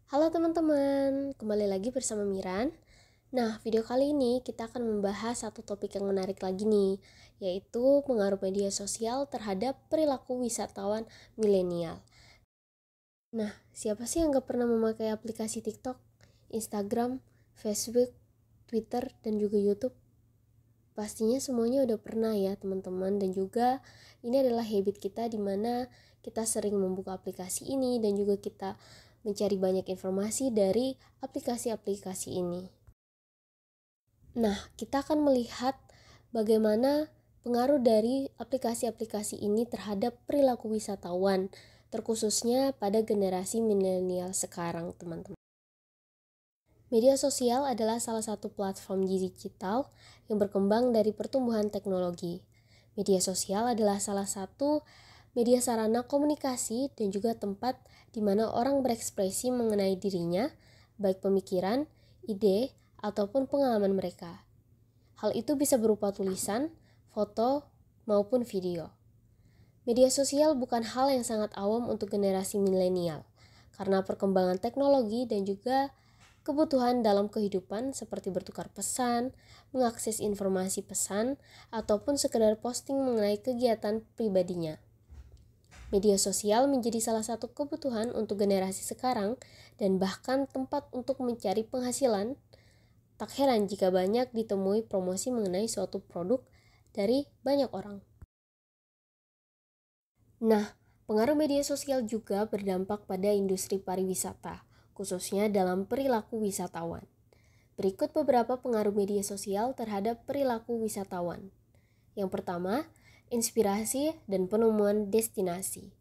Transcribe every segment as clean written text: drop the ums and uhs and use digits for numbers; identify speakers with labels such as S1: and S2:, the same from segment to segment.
S1: Halo teman-teman, kembali lagi bersama Miran. Nah, video kali ini kita akan membahas satu topik yang menarik lagi nih, yaitu pengaruh media sosial terhadap perilaku wisatawan milenial. Nah, siapa sih yang gak pernah memakai aplikasi TikTok, Instagram, Facebook, Twitter, dan juga YouTube? Pastinya semuanya udah pernah ya teman-teman, dan juga ini adalah habit kita di mana kita sering membuka aplikasi ini dan juga kita mencari banyak informasi dari aplikasi-aplikasi ini. Nah, kita akan melihat bagaimana pengaruh dari aplikasi-aplikasi ini terhadap perilaku wisatawan, terkhususnya pada generasi milenial sekarang, teman-teman. Media sosial adalah salah satu platform digital yang berkembang dari pertumbuhan teknologi. Media sosial adalah salah satu media sarana komunikasi dan juga tempat di mana orang berekspresi mengenai dirinya, baik pemikiran, ide, ataupun pengalaman mereka. Hal itu bisa berupa tulisan, foto, maupun video. Media sosial bukan hal yang sangat awam untuk generasi milenial, karena perkembangan teknologi dan juga kebutuhan dalam kehidupan seperti bertukar pesan, mengakses informasi pesan, ataupun sekedar posting mengenai kegiatan pribadinya. Media sosial menjadi salah satu kebutuhan untuk generasi sekarang dan bahkan tempat untuk mencari penghasilan. Tak heran jika banyak ditemui promosi mengenai suatu produk dari banyak orang. Nah, pengaruh media sosial juga berdampak pada industri pariwisata, khususnya dalam perilaku wisatawan. Berikut beberapa pengaruh media sosial terhadap perilaku wisatawan. Yang pertama, inspirasi dan penemuan destinasi.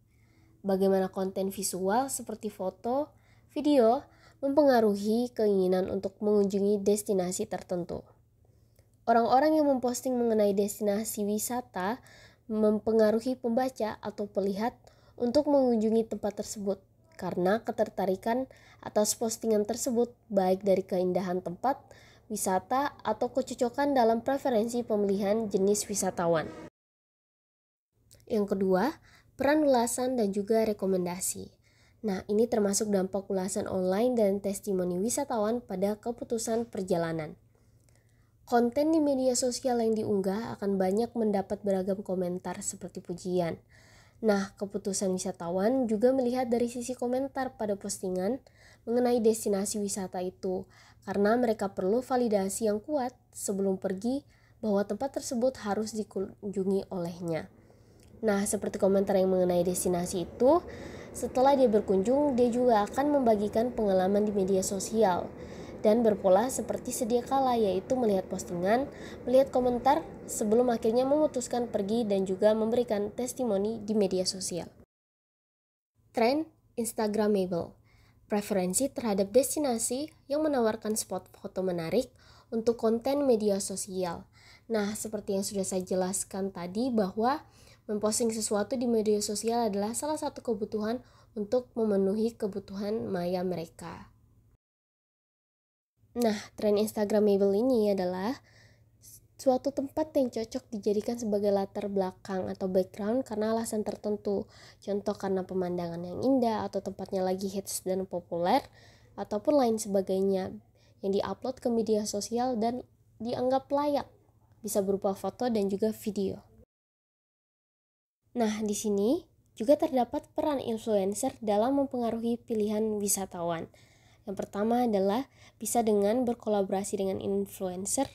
S1: Bagaimana konten visual seperti foto, video mempengaruhi keinginan untuk mengunjungi destinasi tertentu. Orang-orang yang memposting mengenai destinasi wisata mempengaruhi pembaca atau pelihat untuk mengunjungi tempat tersebut karena ketertarikan atas postingan tersebut baik dari keindahan tempat, wisata, atau kecocokan dalam preferensi pemilihan jenis wisatawan. Yang kedua, peran ulasan dan juga rekomendasi. Nah, ini termasuk dampak ulasan online dan testimoni wisatawan pada keputusan perjalanan. Konten di media sosial yang diunggah akan banyak mendapat beragam komentar seperti pujian. Nah, keputusan wisatawan juga melihat dari sisi komentar pada postingan mengenai destinasi wisata itu, karena mereka perlu validasi yang kuat sebelum pergi bahwa tempat tersebut harus dikunjungi olehnya. Nah, seperti komentar yang mengenai destinasi itu, setelah dia berkunjung, dia juga akan membagikan pengalaman di media sosial dan berpola seperti sedia kala, yaitu melihat postingan, melihat komentar sebelum akhirnya memutuskan pergi dan juga memberikan testimoni di media sosial. Tren Instagramable, preferensi terhadap destinasi yang menawarkan spot foto menarik untuk konten media sosial. Nah, seperti yang sudah saya jelaskan tadi bahwa memposting sesuatu di media sosial adalah salah satu kebutuhan untuk memenuhi kebutuhan maya mereka. Nah, tren Instagramable ini adalah suatu tempat yang cocok dijadikan sebagai latar belakang atau background karena alasan tertentu. Contoh karena pemandangan yang indah atau tempatnya lagi hits dan populer, ataupun lain sebagainya yang diupload ke media sosial dan dianggap layak. Bisa berupa foto dan juga video. Nah, di sini juga terdapat peran influencer dalam mempengaruhi pilihan wisatawan. Yang pertama adalah bisa dengan berkolaborasi dengan influencer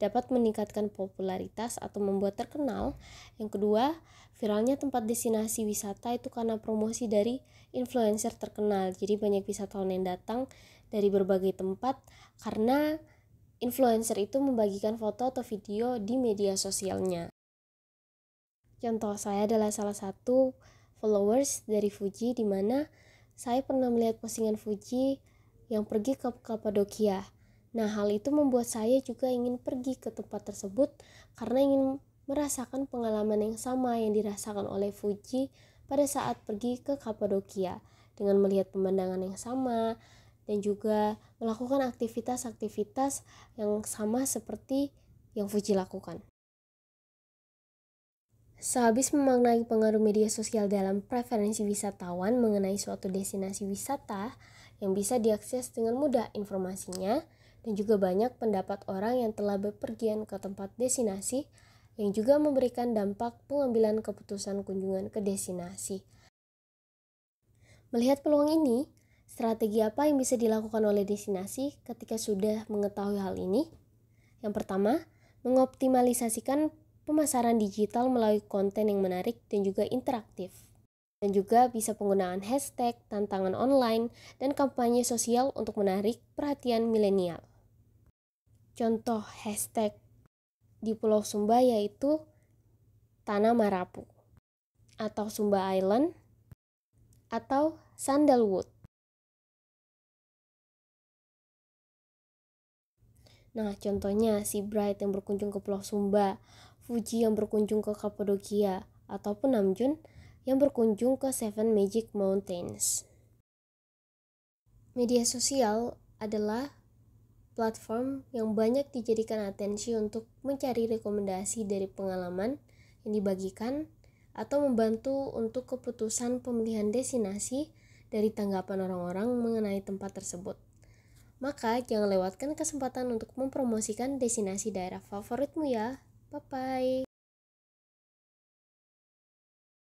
S1: dapat meningkatkan popularitas atau membuat terkenal. Yang kedua, viralnya tempat destinasi wisata itu karena promosi dari influencer terkenal. Jadi banyak wisatawan yang datang dari berbagai tempat karena influencer itu membagikan foto atau video di media sosialnya. Contoh saya adalah salah satu followers dari Fuji, di mana saya pernah melihat postingan Fuji yang pergi ke Kapadokia. Nah, hal itu membuat saya juga ingin pergi ke tempat tersebut karena ingin merasakan pengalaman yang sama yang dirasakan oleh Fuji pada saat pergi ke Kapadokia, dengan melihat pemandangan yang sama dan juga melakukan aktivitas-aktivitas yang sama seperti yang Fuji lakukan. Sehabis memaknai pengaruh media sosial dalam preferensi wisatawan mengenai suatu destinasi wisata, yang bisa diakses dengan mudah informasinya, dan juga banyak pendapat orang yang telah bepergian ke tempat destinasi yang juga memberikan dampak pengambilan keputusan kunjungan ke destinasi. Melihat peluang ini, strategi apa yang bisa dilakukan oleh destinasi ketika sudah mengetahui hal ini? Yang pertama, mengoptimalisasikan pemasaran digital melalui konten yang menarik dan juga interaktif. Dan juga bisa penggunaan hashtag, tantangan online, dan kampanye sosial untuk menarik perhatian milenial. Contoh hashtag di Pulau Sumba yaitu Tanah Marapu, atau Sumba Island, atau Sandalwood. Nah, contohnya si Bright yang berkunjung ke Pulau Sumba, Fuji yang berkunjung ke Kapadokia, ataupun Namjoon yang berkunjung ke Seven Magic Mountains. Media sosial adalah platform yang banyak dijadikan atensi untuk mencari rekomendasi dari pengalaman yang dibagikan atau membantu untuk keputusan pemilihan destinasi dari tanggapan orang-orang mengenai tempat tersebut. Maka jangan lewatkan kesempatan untuk mempromosikan destinasi daerah favoritmu ya. Bye-bye.